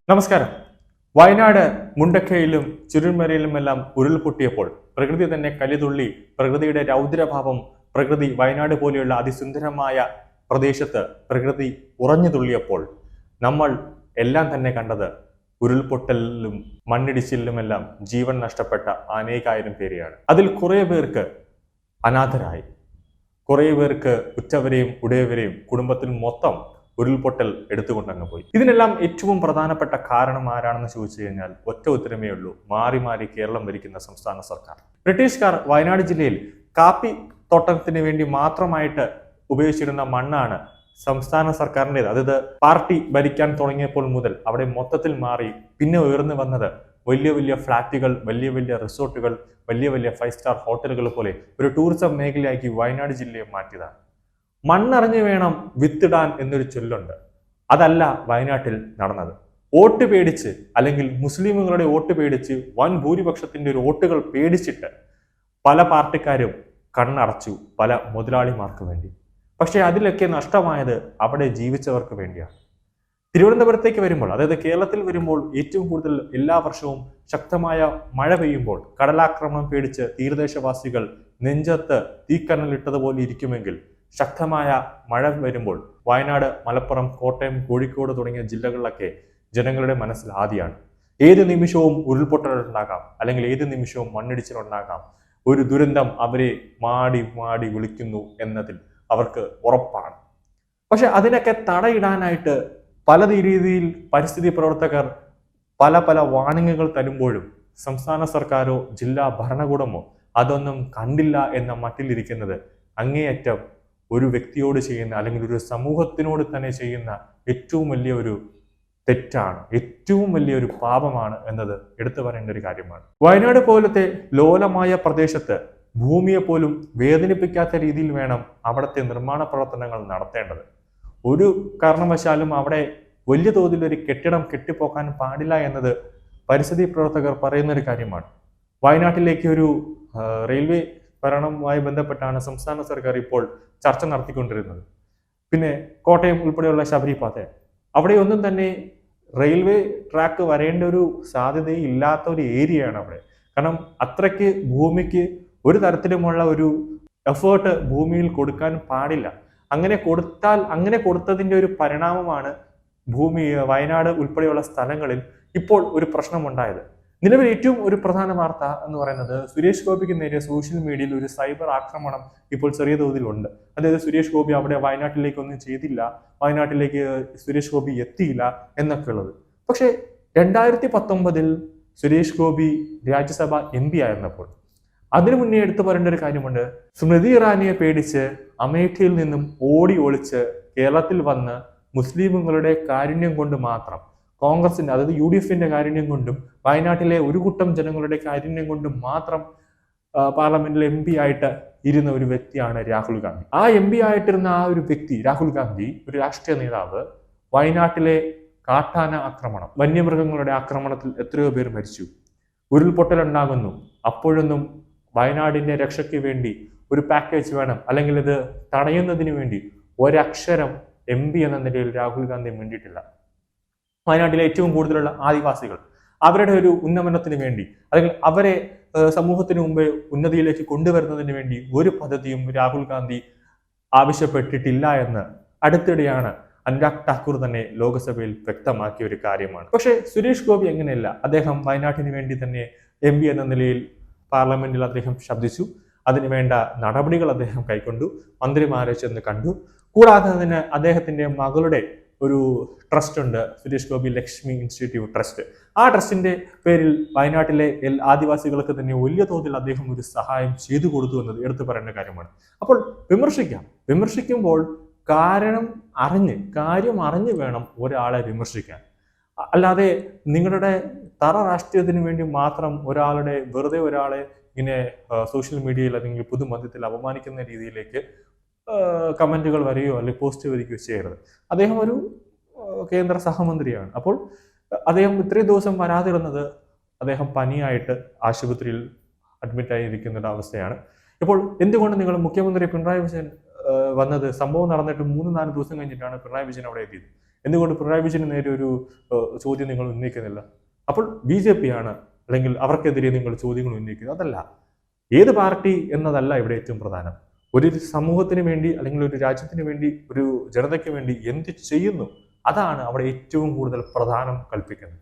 നമസ്കാരം. വയനാട് മുണ്ടക്കയിലും ചുരുൾമലയിലുമെല്ലാം ഉരുൾപൊട്ടിയപ്പോൾ പ്രകൃതി തന്നെ കലിതുള്ളി, പ്രകൃതിയുടെ രൗദ്രഭാവം, പ്രകൃതി വയനാട് പോലെയുള്ള അതിസുന്ദരമായ പ്രദേശത്ത് പ്രകൃതി ഉറഞ്ഞു തുള്ളിയപ്പോൾ നമ്മൾ എല്ലാം തന്നെ കണ്ടത് ഉരുൾപൊട്ടലിലും മണ്ണിടിച്ചിലുമെല്ലാം ജീവൻ നഷ്ടപ്പെട്ട അനേകായിരം പേരെയാണ്. അതിൽ കുറേ പേർക്ക് അനാഥരായി, കുറേ പേർക്ക് ഉറ്റവരെയും ഉടയവരെയും കുടുംബത്തിൽ മൊത്തം ഉരുൾപൊട്ടൽ എടുത്തുകൊണ്ടങ്ങ് പോയി. ഇതിനെല്ലാം ഏറ്റവും പ്രധാനപ്പെട്ട കാരണം ആരാണെന്ന് ചോദിച്ചു കഴിഞ്ഞാൽ ഒറ്റ ഉത്തരമേ ഉള്ളൂ: മാറി മാറി കേരളം ഭരിക്കുന്ന സംസ്ഥാന സർക്കാർ. ബ്രിട്ടീഷുകാർ വയനാട് ജില്ലയിൽ കാപ്പി തോട്ടത്തിന് വേണ്ടി മാത്രമായിട്ട് ഉപയോഗിച്ചിരുന്ന മണ്ണാണ് സംസ്ഥാന സർക്കാരിൻ്റെത്. അതായത് പാർട്ടി ഭരിക്കാൻ തുടങ്ങിയപ്പോൾ മുതൽ അവിടെ മൊത്തത്തിൽ മാറി. പിന്നെ ഉയർന്നു വന്നത് വലിയ വലിയ ഫ്ലാറ്റുകൾ, വലിയ വലിയ റിസോർട്ടുകൾ, വലിയ വലിയ 5 സ്റ്റാർ ഹോട്ടലുകൾ പോലെ ഒരു ടൂറിസം മേഖലയാക്കി വയനാട് ജില്ലയെ മാറ്റിയതാണ്. മണ്ണറിഞ്ഞു വേണം വിത്തിടാൻ എന്നൊരു ചൊല്ലുണ്ട്. അതല്ല വയനാട്ടിൽ നടന്നത്. വോട്ട് പേടിച്ച്, അല്ലെങ്കിൽ മുസ്ലിമുകളുടെ വോട്ട് പേടിച്ച്, വൻ ഭൂരിപക്ഷത്തിന്റെ ഒരു വോട്ടുകൾ പേടിച്ചിട്ട് പല പാർട്ടിക്കാരും കണ്ണടച്ചു പല മുതലാളിമാർക്ക് വേണ്ടി. പക്ഷെ അതിലൊക്കെ നഷ്ടമായത് അവിടെ ജീവിച്ചവർക്ക് വേണ്ടിയാണ്. തിരുവനന്തപുരത്തേക്ക് വരുമ്പോൾ, അതായത് കേരളത്തിൽ വരുമ്പോൾ, ഏറ്റവും കൂടുതൽ എല്ലാ വർഷവും ശക്തമായ മഴ പെയ്യുമ്പോൾ കടലാക്രമണം പേടിച്ച് തീരദേശവാസികൾ നെഞ്ചത്ത് തീക്കനലിട്ടതുപോലെ ഇരിക്കുമെങ്കിൽ ശക്തമായ മഴ വരുമ്പോൾ വയനാട്, മലപ്പുറം, കോട്ടയം, കോഴിക്കോട് തുടങ്ങിയ ജില്ലകളിലൊക്കെ ജനങ്ങളുടെ മനസ്സിൽ ആദിയാണ്. ഏത് നിമിഷവും ഉരുൾപൊട്ടലുണ്ടാകാം, അല്ലെങ്കിൽ ഏത് നിമിഷവും മണ്ണിടിച്ചിലുണ്ടാകാം. ഒരു ദുരന്തം അവരെ മാടി മാടി വിളിക്കുന്നു എന്നതിൽ അവർക്ക് ഉറപ്പാണ്. പക്ഷെ അതിനൊക്കെ തടയിടാനായിട്ട് പല രീതിയിൽ പരിസ്ഥിതി പ്രവർത്തകർ പല പല വാണിങ്ങുകൾ തരുമ്പോഴും സംസ്ഥാന സർക്കാരോ ജില്ലാ ഭരണകൂടമോ അതൊന്നും കണ്ടില്ല എന്ന മട്ടിലിരിക്കുന്നത് അങ്ങേയറ്റം ഒരു വ്യക്തിയോട് ചെയ്യുന്ന, അല്ലെങ്കിൽ ഒരു സമൂഹത്തിനോട് തന്നെ ചെയ്യുന്ന ഏറ്റവും വലിയ ഒരു തെറ്റാണ്, ഏറ്റവും വലിയൊരു പാപമാണ് എന്നത് എടുത്തു പറയേണ്ട ഒരു കാര്യമാണ്. വയനാട് പോലത്തെ ലോലമായ പ്രദേശത്ത് ഭൂമിയെ പോലും വേദനിപ്പിക്കാത്ത രീതിയിൽ വേണം അവിടുത്തെ നിർമ്മാണ പ്രവർത്തനങ്ങൾ നടത്തേണ്ടത്. ഒരു കാരണവശാലും അവിടെ വലിയ തോതിൽ ഒരു കെട്ടിടം കെട്ടിപ്പോക്കാൻ പാടില്ല എന്നത് പരിസ്ഥിതി പ്രവർത്തകർ പറയുന്ന ഒരു കാര്യമാണ്. വയനാട്ടിലേക്ക് ഒരു റെയിൽവേ ഭരണവുമായി ബന്ധപ്പെട്ടാണ് സംസ്ഥാന സർക്കാർ ഇപ്പോൾ ചർച്ച നടത്തിക്കൊണ്ടിരുന്നത്. പിന്നെ കോട്ടയം ഉൾപ്പെടെയുള്ള ശബരിപാത, അവിടെ ഒന്നും തന്നെ റെയിൽവേ ട്രാക്ക് വരേണ്ട ഒരു സാധ്യതയും ഇല്ലാത്ത ഒരു ഏരിയയാണ് അവിടെ. കാരണം അത്രയ്ക്ക് ഭൂമിക്ക് ഒരു തരത്തിലുമുള്ള ഒരു എഫേർട്ട് ഭൂമിയിൽ കൊടുക്കാൻ പാടില്ല. അങ്ങനെ കൊടുത്തതിന്റെ ഒരു പരിണാമമാണ് വയനാട് ഉൾപ്പെടെയുള്ള സ്ഥലങ്ങളിൽ ഇപ്പോൾ ഒരു പ്രശ്നമുണ്ടായത്. നിലവിൽ ഏറ്റവും ഒരു പ്രധാന വാർത്ത എന്ന് പറയുന്നത് സുരേഷ് ഗോപിക്ക് നേരെ സോഷ്യൽ മീഡിയയിൽ ഒരു സൈബർ ആക്രമണം ഇപ്പോൾ ചെറിയ തോതിലുണ്ട്. അതായത് സുരേഷ് ഗോപി അവിടെ വയനാട്ടിലേക്ക് ഒന്നും ചെയ്തില്ല, വയനാട്ടിലേക്ക് സുരേഷ് ഗോപി എത്തിയില്ല എന്നൊക്കെ ഉള്ളത്. പക്ഷേ 2019 സുരേഷ് ഗോപി രാജ്യസഭ MP ആയിരുന്നപ്പോൾ അതിനു മുന്നേ എടുത്തു പറയേണ്ട ഒരു കാര്യമുണ്ട്. സ്മൃതി ഇറാനിയെ പേടിച്ച് അമേഠിയിൽ നിന്നും ഓടി ഒളിച്ച് കേരളത്തിൽ വന്ന് മുസ്ലിമുകളുടെ കാരുണ്യം കൊണ്ട് മാത്രം, കോൺഗ്രസിന്റെ, അതായത് UDFന്റെ കാരുണ്യം കൊണ്ടും വയനാട്ടിലെ ഒരു കൂട്ടം ജനങ്ങളുടെ കാരുണ്യം കൊണ്ടും മാത്രം പാർലമെന്റിൽ MP ആയിട്ട് ഇരുന്ന ഒരു വ്യക്തിയാണ് രാഹുൽ ഗാന്ധി. ആ MP ആയിട്ടിരുന്ന ആ ഒരു വ്യക്തി രാഹുൽ ഗാന്ധി, ഒരു രാഷ്ട്രീയ നേതാവ്, വയനാട്ടിലെ കാട്ടാന ആക്രമണം, വന്യമൃഗങ്ങളുടെ ആക്രമണത്തിൽ എത്രയോ പേർ മരിച്ചു, ഉരുൾപൊട്ടലുണ്ടാകുന്നു, അപ്പോഴൊന്നും വയനാടിന്റെ രക്ഷയ്ക്ക് വേണ്ടി ഒരു പാക്കേജ് വേണം, അല്ലെങ്കിൽ ഇത് തടയുന്നതിന് വേണ്ടി ഒരക്ഷരം MP എന്ന നിലയിൽ രാഹുൽ ഗാന്ധി മിണ്ടിയിട്ടില്ല. വയനാട്ടിലെ ഏറ്റവും കൂടുതലുള്ള ആദിവാസികൾ, അവരുടെ ഒരു ഉന്നമനത്തിന് വേണ്ടി, അല്ലെങ്കിൽ അവരെ സമൂഹത്തിന് മുമ്പ് ഉന്നതിയിലേക്ക് കൊണ്ടുവരുന്നതിന് വേണ്ടി ഒരു പദ്ധതിയും രാഹുൽ ഗാന്ധി ആവശ്യപ്പെട്ടിട്ടില്ല എന്ന് അടുത്തിടെയാണ് അനുരാഗ് ഠാക്കൂർ തന്നെ ലോക്സഭയിൽ വ്യക്തമാക്കിയ ഒരു കാര്യമാണ്. പക്ഷേ സുരേഷ് ഗോപി എങ്ങനെയല്ല. അദ്ദേഹം വയനാട്ടിന് വേണ്ടി തന്നെ MP എന്ന നിലയിൽ പാർലമെന്റിൽ അദ്ദേഹം ശബ്ദിച്ചു. അതിനുവേണ്ട നടപടികൾ അദ്ദേഹം കൈക്കൊണ്ടു, മന്ത്രിമാരെ ചെന്ന് കണ്ടു. കൂടാതെ തന്നെ അദ്ദേഹത്തിന്റെ മകളുടെ ഒരു ട്രസ്റ്റ് ഉണ്ട്, സുരേഷ് ഗോപി ലക്ഷ്മി ഇൻസ്റ്റിറ്റ്യൂട്ട് ട്രസ്റ്റ്. ആ ട്രസ്റ്റിന്റെ പേരിൽ വയനാട്ടിലെ ആദിവാസികൾക്ക് തന്നെ വലിയ തോതിൽ അദ്ദേഹം ഒരു സഹായം ചെയ്തു കൊടുത്തു എന്നത് എടുത്തു പറയേണ്ട കാര്യമാണ്. അപ്പോൾ വിമർശിക്കുമ്പോൾ കാര്യം അറിഞ്ഞ് വേണം ഒരാളെ വിമർശിക്കാൻ. അല്ലാതെ നിങ്ങളുടെ തറ രാഷ്ട്രീയത്തിന് വേണ്ടി മാത്രം വെറുതെ ഒരാളെ ഇങ്ങനെ സോഷ്യൽ മീഡിയയിൽ അല്ലെങ്കിൽ പൊതുമധ്യത്തിൽ അപമാനിക്കുന്ന രീതിയിലേക്ക് കമന്റുകൾ വരികയോ അല്ലെങ്കിൽ പോസ്റ്റ് വരികയോ ചെയ്യരുത്. അദ്ദേഹം ഒരു കേന്ദ്ര സഹമന്ത്രിയാണ്. അപ്പോൾ അദ്ദേഹം ഇത്രയും ദിവസം വരാതിരുന്നത് അദ്ദേഹം പനിയായിട്ട് ആശുപത്രിയിൽ അഡ്മിറ്റ് ആയിരിക്കുന്ന ഒരു അവസ്ഥയാണ്. ഇപ്പോൾ എന്തുകൊണ്ട് നിങ്ങൾ മുഖ്യമന്ത്രി പിണറായി വിജയൻ വന്നത്, സംഭവം നടന്നിട്ട് 3-4 ദിവസം കഴിഞ്ഞിട്ടാണ് പിണറായി വിജയൻ അവിടെ എത്തിയത്. എന്തുകൊണ്ട് പിണറായി വിജയന് നേരെ ഒരു ചോദ്യം നിങ്ങൾ ഉന്നയിക്കുന്നില്ല? അപ്പോൾ BJP ആണ്, അല്ലെങ്കിൽ അവർക്കെതിരെ നിങ്ങൾ ചോദ്യങ്ങൾ ഉന്നയിക്കുന്നത്? അതല്ല. ഏത് പാർട്ടി എന്നതല്ല ഇവിടെ ഏറ്റവും പ്രധാനം. ഒരു സമൂഹത്തിന് വേണ്ടി, അല്ലെങ്കിൽ ഒരു രാജ്യത്തിന് വേണ്ടി, ഒരു ജനതയ്ക്ക് വേണ്ടി എന്ത് ചെയ്യുന്നു, അതാണ് അവിടെ ഏറ്റവും കൂടുതൽ പ്രധാനം കൽപ്പിക്കുന്നത്.